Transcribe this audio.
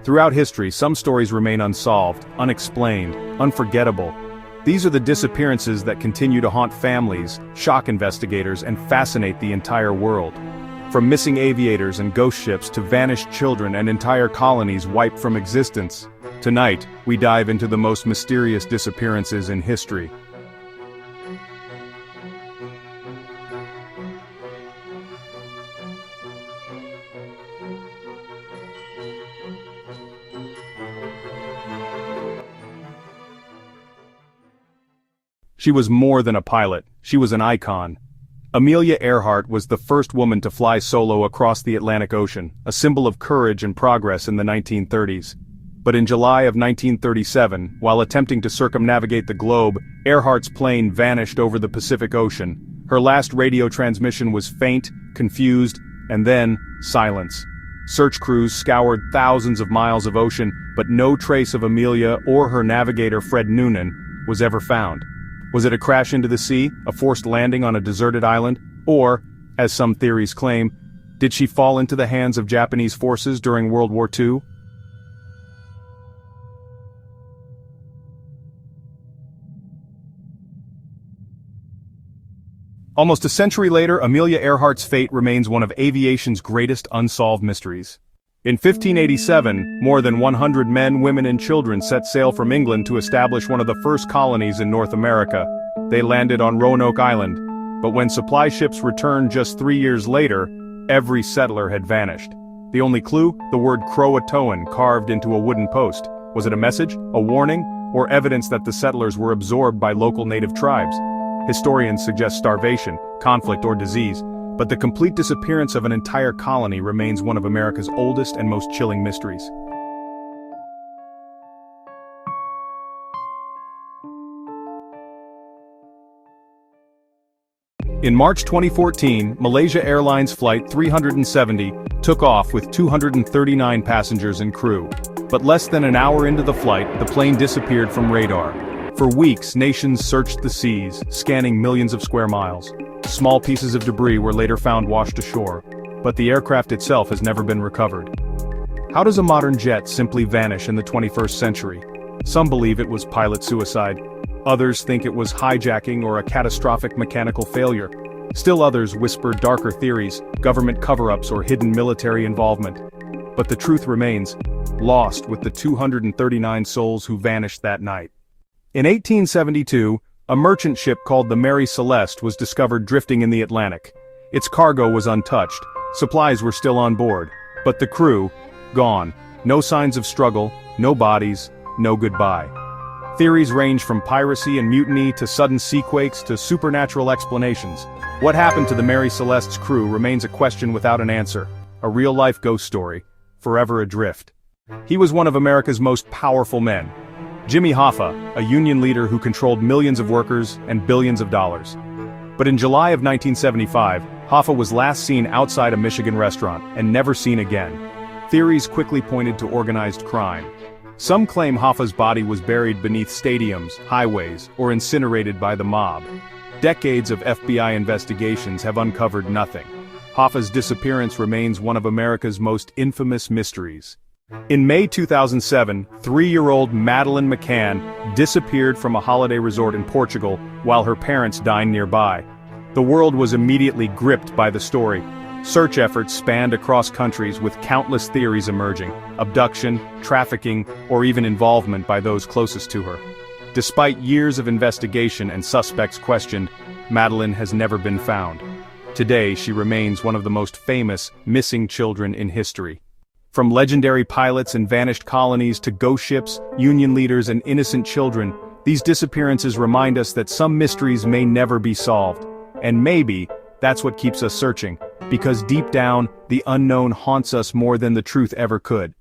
Throughout history, some stories remain unsolved, unexplained, unforgettable. These are the disappearances that continue to haunt families, shock investigators, and fascinate the entire world. From missing aviators and ghost ships to vanished children and entire colonies wiped from existence, tonight, we dive into the most mysterious disappearances in history. She was more than a pilot, she was an icon. Amelia Earhart was the first woman to fly solo across the Atlantic Ocean, a symbol of courage and progress in the 1930s. But in July of 1937, while attempting to circumnavigate the globe, Earhart's plane vanished over the Pacific Ocean. Her last radio transmission was faint, confused, and then, silence. Search crews scoured thousands of miles of ocean, but no trace of Amelia or her navigator Fred Noonan was ever found. Was it a crash into the sea, a forced landing on a deserted island, or, as some theories claim, did she fall into the hands of Japanese forces during World War II? Almost a century later, Amelia Earhart's fate remains one of aviation's greatest unsolved mysteries. In 1587, more than 100 men, women, and children set sail from England to establish one of the first colonies in North America. They landed on Roanoke Island, but when supply ships returned just 3 years later, every settler had vanished. The only clue? The word Croatoan carved into a wooden post. Was it a message, a warning, or evidence that the settlers were absorbed by local native tribes? Historians suggest starvation, conflict, or disease. But the complete disappearance of an entire colony remains one of America's oldest and most chilling mysteries. In March 2014, Malaysia Airlines Flight 370 took off with 239 passengers and crew. But less than an hour into the flight, the plane disappeared from radar. For weeks, nations searched the seas, scanning millions of square miles. Small pieces of debris were later found washed ashore, but the aircraft itself has never been recovered. How does a modern jet simply vanish in the 21st century? Some believe it was pilot suicide. Others think it was hijacking or a catastrophic mechanical failure. Still others whisper darker theories, government cover-ups or hidden military involvement. But the truth remains, lost with the 239 souls who vanished that night. In 1872, a merchant ship called the Mary Celeste was discovered drifting in the Atlantic. Its cargo was untouched, supplies were still on board, but the crew, gone. No signs of struggle, no bodies, no goodbye. Theories range from piracy and mutiny to sudden seaquakes to supernatural explanations. What happened to the Mary Celeste's crew remains a question without an answer, a real-life ghost story, forever adrift. He was one of America's most powerful men. Jimmy Hoffa, a union leader who controlled millions of workers and billions of dollars. But in July of 1975, Hoffa was last seen outside a Michigan restaurant and never seen again. Theories quickly pointed to organized crime. Some claim Hoffa's body was buried beneath stadiums, highways, or incinerated by the mob. Decades of FBI investigations have uncovered nothing. Hoffa's disappearance remains one of America's most infamous mysteries. In May 2007, 3-year-old Madeleine McCann disappeared from a holiday resort in Portugal while her parents dined nearby. The world was immediately gripped by the story. Search efforts spanned across countries with countless theories emerging: abduction, trafficking, or even involvement by those closest to her. Despite years of investigation and suspects questioned, Madeleine has never been found. Today, she remains one of the most famous missing children in history. From legendary pilots and vanished colonies to ghost ships, union leaders, and innocent children, these disappearances remind us that some mysteries may never be solved. And maybe, that's what keeps us searching, because deep down, the unknown haunts us more than the truth ever could.